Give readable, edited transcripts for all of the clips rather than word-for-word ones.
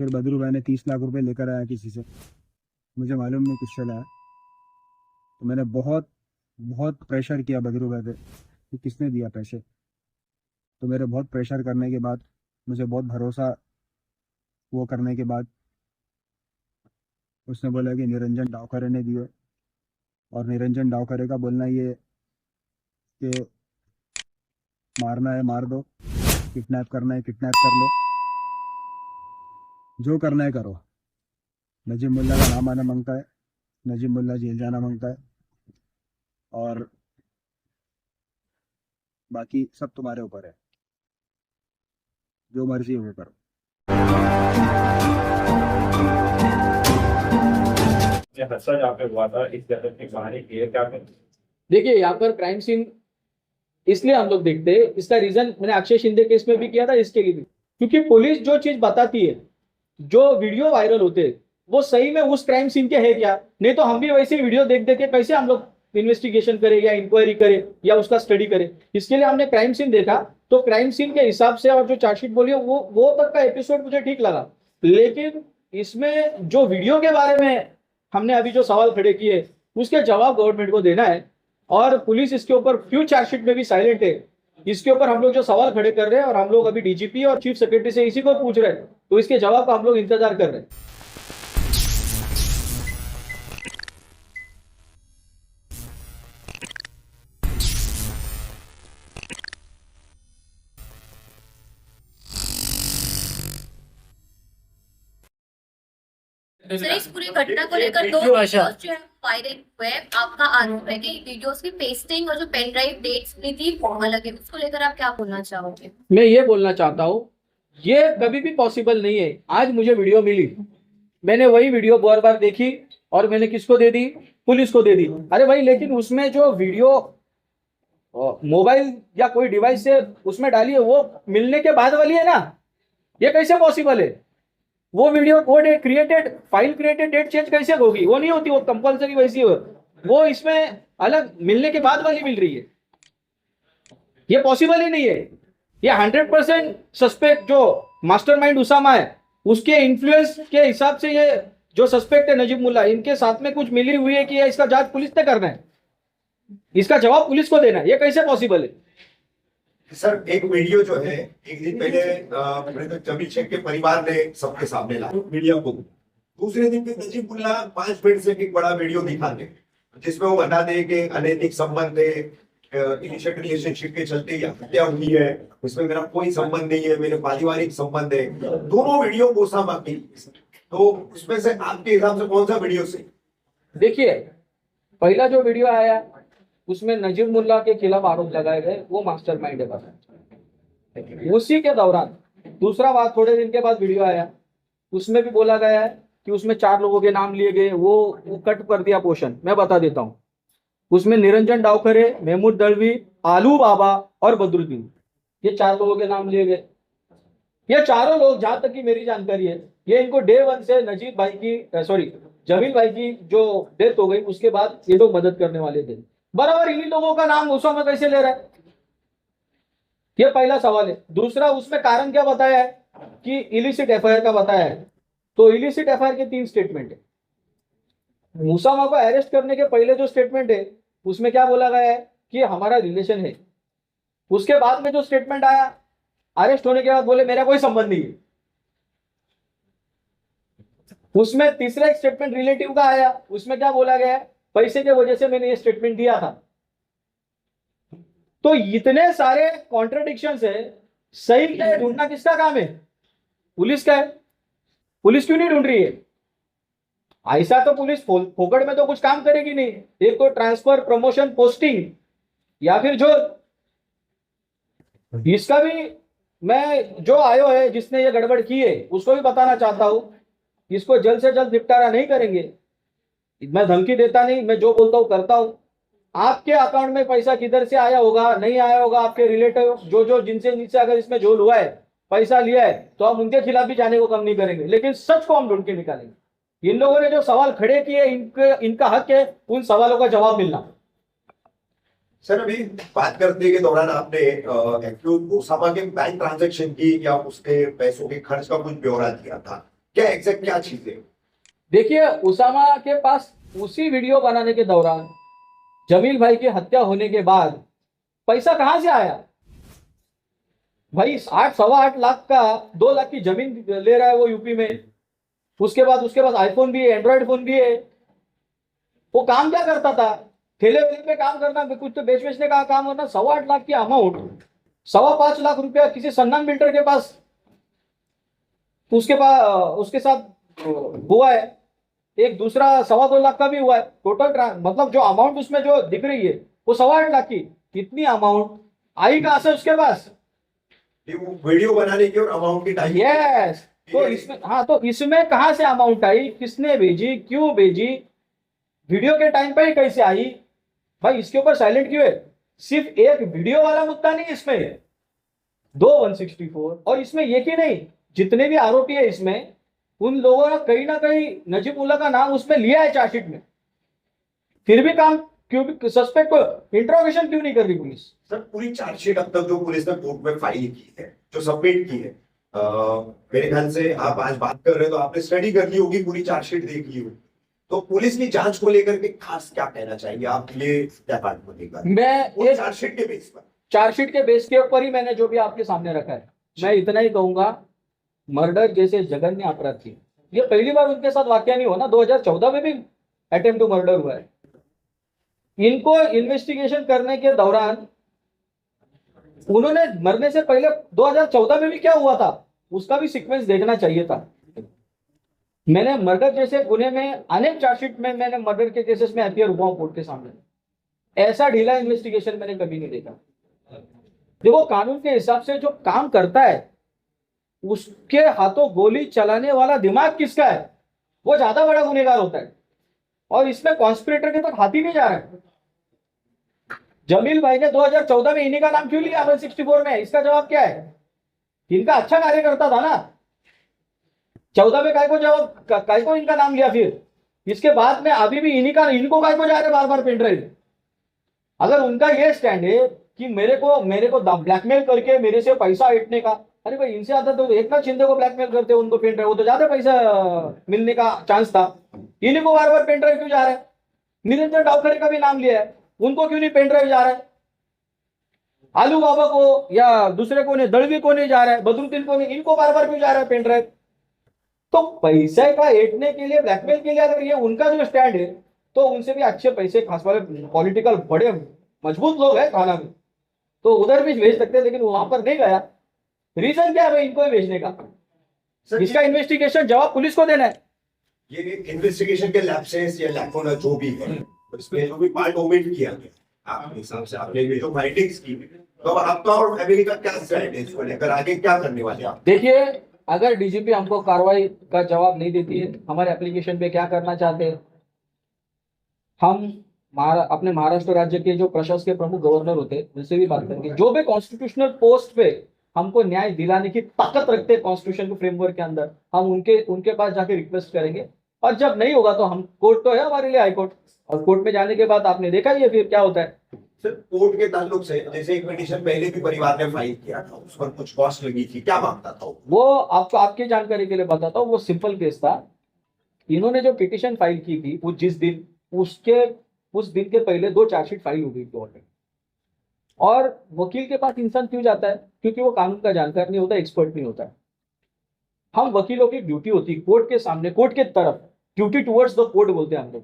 फिर बदरू भाई ने 30 लाख रुपए लेकर आया किसी से, मुझे मालूम नहीं किससे लाया। तो मैंने बहुत बहुत प्रेशर किया बदरू भाई पे कि किसने दिया पैसे। तो मेरे बहुत प्रेशर करने के बाद, मुझे बहुत भरोसा वो करने के बाद, उसने बोला कि निरंजन डावखरे ने दिए। और निरंजन डावखरे का बोलना ये कि मारना है मार दो, किडनैप करना है किडनैप कर लो, जो करना है करो। नजीब मुल्ला का नाम आना मांगता है, नजीब मुल्ला जेल जाना मांगता है, और बाकी सब तुम्हारे ऊपर है, जो मर्जी है वो करो। हादसा जहाँ पे हुआ था इस जगह की कहानी क्लियर क्या है? देखिए, यहाँ पर क्राइम सीन इसलिए हम लोग देखते हैं, इसका रीजन मैंने अक्षय शिंदे केस में भी किया था, इसके लिए भी, क्योंकि पुलिस जो चीज बताती है, जो वीडियो वायरल होते हैं, वो सही में उस क्राइम सीन के है क्या। नहीं तो हम भी वैसे वीडियो देख देख के कैसे हम लोग इन्वेस्टिगेशन करें या इंक्वायरी करें या उसका स्टडी करें। इसके लिए हमने क्राइम सीन देखा, तो क्राइम सीन के हिसाब से और जो चार्जशीट बोली वो तक का एपिसोड मुझे ठीक लगा। लेकिन इसमें जो वीडियो के बारे में हमने अभी जो सवाल खड़े किए, उसके जवाब गवर्नमेंट को देना है। और पुलिस इसके ऊपर क्यों चार्जशीट में भी साइलेंट है, इसके ऊपर हम लोग जो सवाल खड़े कर रहे हैं, और हम लोग अभी डीजीपी और चीफ सेक्रेटरी से इसी को पूछ रहे हैं, तो इसके जवाब का हम लोग इंतजार कर रहे हैं। सर, इस पूरी घटना को लेकर दो वीडियोस जो है वायरल हुए, आपका आरोप है कि वीडियोस की पेस्टिंग और जो पेन ड्राइव डेट्स भी थी वो अलग है, उसको लेकर आप क्या बोलना चाहोगे? मैं ये बोलना चाहता हूँ, ये कभी भी पॉसिबल नहीं है। आज मुझे वीडियो मिली, मैंने वही वीडियो बार बार देखी और मैंने किसको दे दी, पुलिस को दे दी। अरे भाई, लेकिन उसमें जो वीडियो मोबाइल या कोई डिवाइस से उसमें डाली है, वो मिलने के बाद वाली है ना, ये कैसे पॉसिबल है? वो वीडियो वो date created, file created date change कैसे होगी? वो नहीं होती, वो कंपलसरी वैसी हो। वो इसमें अलग मिलने के बाद वाली मिल रही है, ये पॉसिबल ही नहीं है। ये 100% सस्पेक्ट जो मास्टरमाइंड उसामा है, उसके इन्फ्लुएंस के हिसाब से ये जो सस्पेक्ट है नजीब मुल्ला, इनके साथ में कुछ मिली हुई है कि इसका जांच पुलिस ने करना है, इसका जवाब पुलिस को देना है। ये कैसे पॉसिबल है? सर, एक वीडियो जो है एक दिन पहले जमील शेख के परिवार ने सबके सामने लाया मीडिया को। दूसरे दिन पे नजीब मुल्ला 5 मिनट से एक बड़ा वीडियो दिखाते जिसमें वो बता दे कि अनैतिक संबंध है, इनिशियल रिलेशनशिप के चलते ये हत्या हुई है, उसमें मेरा कोई संबंध नहीं है, मेरे पारिवारिक संबंध है। दोनों वीडियो ओसामा की, तो उसमें से आपके हिसाब से कौन सा वीडियो से? देखिए, पहला जो वीडियो आया उसमें नजीब मुल्ला के खिलाफ आरोप लगाए गए, वो मास्टरमाइंड है बस। उसी के दौरान दूसरा बात, थोड़े दिन के बाद वीडियो आया, उसमें भी बोला गया है कि उसमें 4 लोगों के नाम लिए गए, वो कट कर दिया पोर्शन। मैं बता देता हूँ, उसमें निरंजन डावखरे, महमूद दलवी, आलू बाबा और बदरुद्दीन, ये 4 लोगों के नाम लिए गए। ये चारों लोग, जहां तक की मेरी जानकारी है, ये इनको डे 1 से नजीब भाई की जमील भाई की जो डेथ हो गई उसके बाद ये लोग मदद करने वाले थे। बराबर इन्हीं लोगों का नाम उसमें में कैसे ले रहा है? ये पहला सवाल है। दूसरा, उसमें कारण क्या बताया है कि इलिसिट एफआईआर का बताया है, तो इलिसिट एफआईआर के 3 स्टेटमेंट है। मुसामा को अरेस्ट करने के पहले जो स्टेटमेंट है उसमें क्या बोला गया है कि हमारा रिलेशन है। उसके बाद में जो स्टेटमेंट आया अरेस्ट होने के बाद, बोले मेरा कोई संबंध नहीं है। उसमें तीसरा एक स्टेटमेंट रिलेटिव का आया, उसमें क्या बोला गया है, पैसे के वजह से मैंने ये स्टेटमेंट दिया था। तो इतने सारे कॉन्ट्रडिक्शंस है, सही क्या है ढूंढना किसका काम है? पुलिस का है। पुलिस क्यों नहीं ढूंढ रही है? ऐसा तो पुलिस फोकट में तो कुछ काम करेगी नहीं। एक तो ट्रांसफर, प्रमोशन, पोस्टिंग, या फिर जो इसका भी, मैं जो आयो है जिसने ये गड़बड़ की है उसको भी बताना चाहता हूं, इसको जल्द से जल्द निपटारा नहीं करेंगे। मैं धमकी देता नहीं, मैं जो बोलता हूं करता हूं। आपके अकाउंट में पैसा किधर से आया होगा, नहीं आया होगा, आपके रिलेटिव जो जिनसे अगर इसमें झोल हुआ है, पैसा लिया है, तो हम उनके खिलाफ भी जाने को कम नहीं करेंगे, लेकिन सच को हम ढूंढ के निकालेंगे। इन लोगों ने जो सवाल खड़े किए, इनका हक है उन सवालों का जवाब मिलना। सर, अभी बात करने के दौरान आपने ओसामा के बैंक ट्रांजैक्शन की या उसके पैसों के खर्च का कुछ ब्यौरा दिया था, क्या एग्जैक्ट क्या चीज है? देखिए, उसामा के पास उसी वीडियो बनाने के दौरान जमील भाई की हत्या होने के बाद पैसा कहां से आया? भाई 8 सवा 8 लाख का 2 लाख की जमीन ले रहा है वो यूपी में। उसके बाद आईफोन भी है, एंड्रॉइड फोन भी है। वो काम क्या करता था? ठेले वेले पे काम करना, कुछ तो बेचने का काम होना। 8.25 लाख की अमाउंट, 5.25 लाख रुपया किसी सन्नान बिल्डर के पास, उसके साथ हुआ है। एक दूसरा 2.25 लाख का भी हुआ है। टोटल मतलब जो अमाउंट उसमें जो दिख रही है वो 8.25 लाख की। इतनी अमाउंट आई कहां से उसके पास? वीडियो बनाने की और अमाउंट की टाइम। यस। तो इसमें, हाँ, तो इसमें कहां से अमाउंट आई, किसने भेजी, क्यों भेजी, वीडियो के टाइम पे ही कैसे आई? भाई इसके ऊपर साइलेंट क्यों है? सिर्फ एक वीडियो वाला मुद्दा नहीं इसमें, 164। और इसमें ये कि नहीं, जितने भी आरोपी है इसमें, उन लोगों ने कहीं ना कहीं नजीबुल्ला का नाम उसमें लिया है चार्जशीट में। फिर भी काम क्यों, सस्पेक्ट को इंट्रोगेशन क्यों नहीं कर रही पुलिस? सर पूरी चार्जशीट अब तक जो पुलिस ने कोर्ट में फाइल की है, जो सबमिट की है, मेरे ख्याल से आप आज बात कर रहे हो तो आपने स्टडी कर ली होगी, पूरी चार्जशीट देख ली होगी। तो पुलिस की जांच को लेकर के खास क्या कहना चाहेंगे आप? ये क्या बात बोलेगा? मैं ये चार्जशीट के बेस पर, चार्जशीट के बेस के ऊपर ही मैंने जो भी आपके सामने रखा है, मैं इतना ही कहूंगा, मर्डर जैसे जघन्य अपराध की ये पहली बार उनके साथ वाकया नहीं हुआ ना। 2014 में भी अटेम्प्ट टू मर्डर हुआ है। इनको इन्वेस्टिगेशन करने के दौरान उन्होंने मरने से पहले 2014 में भी क्या हुआ था उसका भी सीक्वेंस देखना चाहिए था। मैंने मर्डर जैसे गुने में अनेक चार्जशीट में मैंने मर्डर के केसेस में अपियर हुआ हूं कोर्ट के सामने। ऐसा ढीला इन्वेस्टिगेशन मैंने कभी नहीं देखा। देखो, कानून के हिसाब से जो काम करता है उसके हाथों गोली चलाने वाला दिमाग किसका है वो ज्यादा बड़ा गुनहगार होता है। और इसमें कॉन्स्पिरेटर के तक हाथ ही नहीं जा रहा है। जमील भाई ने 2014 में इन्हीं का नाम क्यों लिया 164 में? इसका जवाब क्या है? इनका अच्छा कार्य करता था ना। 14 में काय को इनका नाम लिया? फिर इसके बाद में अभी भी इनको काय को जा रहे बार बार पेन ड्राइव? अगर उनका ये स्टैंड है कि मेरे को ब्लैकमेल करके मेरे से पैसा ऐंठने का, अरे भाई इनसे आता तो एकनाथ शिंदे को ब्लैकमेल करते उनको पेन ड्राइव, वो तो ज्यादा पैसा मिलने का चांस था। इन्हीं को बार बार पेन ड्राइव क्यों जा रहा है? निरंजन डावखरे का भी नाम लिया है, उनको क्यों नहीं पेन ड्राइव जा रहा है? आलू बाबा को या दूसरे को नहीं, दड़वी को नहीं जा रहा है, बदरुद्दीन को नहीं, इनको बार बार क्यों जा रहा है पेन ड्राइव? तो पैसे का ऐंठने के लिए, ब्लैकमेल के लिए अगर ये उनका जो स्टैंड है तो उनसे भी अच्छे पैसे खास वाले पॉलिटिकल बड़े मजबूत लोग हैं थाना में, तो उधर भी भेज सकते हैं, लेकिन वहां पर नहीं गया। रीजन क्या है भाई इनको ही भेजने का? इसका इन्वेस्टिगेशन जवाब पुलिस को देना है। ये इन्वेस्टिगेशन के लैप्सेस या लैकोना जो भी है, इसमें जो भी पार्ट ओमिट किया गया आपके हिसाब से, आपने जो फाइटिंग्स की, तो आपका और फैमिली का क्या स्टैंड है इसको लेकर? आगे क्या करने वाले आप? देखिए, अगर डीजीपी हमको कार्रवाई का जवाब नहीं देती है, हमारे एप्लीकेशन पे क्या करना चाहते हैं, हम अपने महाराष्ट्र राज्य के जो प्रशासन के प्रमुख गवर्नर होते हैं उनसे भी बात करेंगे। जो भी कॉन्स्टिट्यूशनल पोस्ट पे हमको न्याय दिलाने की ताकत रखते हैं कॉन्स्टिट्यूशन के फ्रेमवर्क के अंदर, हम उनके पास जाके रिक्वेस्ट करेंगे। और जब नहीं होगा तो हम, कोर्ट तो है हमारे लिए, हाईकोर्ट, और कोर्ट में जाने के बाद आपने देखा ही है फिर क्या होता है। सर कोर्ट के ताल्लुक से जैसे एक पिटीशन पहले भी परिवार ने फाइल किया था, उस पर कुछ कॉस्ट लगी थी, क्या मांगता था वो आपको आपकी जानकारी के लिए बताता हूँ। वो सिंपल केस था। इन्होंने जो पिटीशन फाइल की थी वो उस दिन के पहले 2 चार्जशीट फाइल हो गई थी ऑलरेडी। और वकील के पास इंसान क्यों जाता है? क्योंकि वो कानून का जानकार नहीं होता, एक्सपर्ट नहीं होता है। हम वकीलों की ड्यूटी होती है कोर्ट के सामने, कोर्ट के तरफ, ड्यूटी टुवर्ड्स द कोर्ट बोलते हैं हम लोग।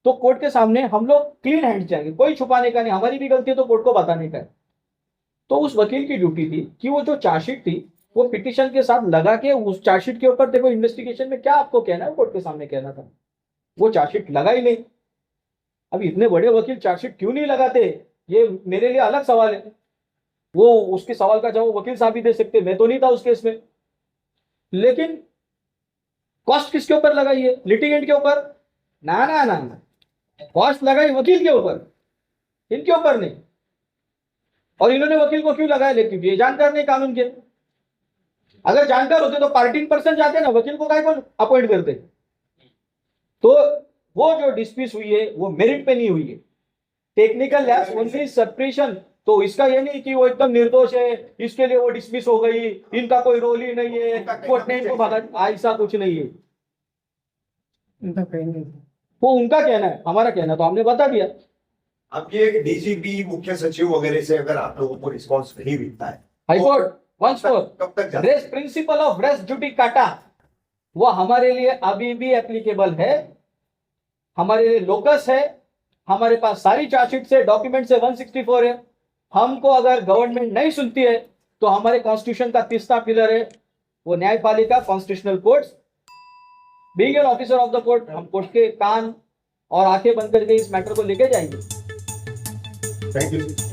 तो कोर्ट के सामने हम लोग क्लीन हैंड जाएंगे, कोई छुपाने का नहीं, हमारी भी गलती है तो कोर्ट को बताने का है। तो उस वकील की ड्यूटी थी कि वो जो चार्जशीट थी वो पिटीशन के साथ लगा के उस चार्जशीट के ऊपर, देखो इन्वेस्टिगेशन में क्या आपको कहना है कोर्ट के सामने कहना था, वो चार्जशीट लगा ही नहीं। अब इतने बड़े वकील चार्जशीट क्यों नहीं लगाते, ये मेरे लिए अलग सवाल है। वो उसके सवाल का जवाब वकील साहब ही दे सकते, मैं तो नहीं था उस केस में। लेकिन कॉस्ट किसके ऊपर लगाई है? लिटिगेंट के ऊपर? ना ना ना ना, कॉस्ट लगाई वकील के ऊपर, इनके ऊपर नहीं। और इन्होंने वकील को क्यों लगाया? लेकिन ये जानकार नहीं कानून के। अगर जानकार होते तो पार्टिंग पर्सन जाते ना, वकील को काय को अपॉइंट करते। तो वो जो डिस्मिस हुई है वो मेरिट पे नहीं हुई है। टेक्निकल लैप्स ओनली सप्रेशन तो इसका ये नहीं कि वो एकदम निर्दोष है, इसके लिए वो डिसमिस हो गई, इनका कोर्ट रोल ही नहीं है, कोर्ट ने इनको भगा, ऐसा कुछ नहीं है। वो उनका कहना है, हमारा कहना तो हमने बता दिया। अब ये डीजीपी मुख्य सचिव वगैरह से अगर आप लोगों को रिस्पॉन्स नहीं मिलता है, हाईकोर्ट वंस मोर, कब तक जाए? Race principle of race duty काटा वो हमारे लिए अभी भी एप्लीकेबल है, हमारे लिए लोकस है, हमारे पास सारी चार्जशीट से डॉक्यूमेंट से 164 है। हमको अगर गवर्नमेंट नहीं सुनती है तो हमारे कॉन्स्टिट्यूशन का तीसरा पिलर है वो न्यायपालिका, constitutional courts. Being an officer of the court, हम कोर्ट के कान और आंखें बंद करके इस मैटर को लेके जाएंगे। Thank you.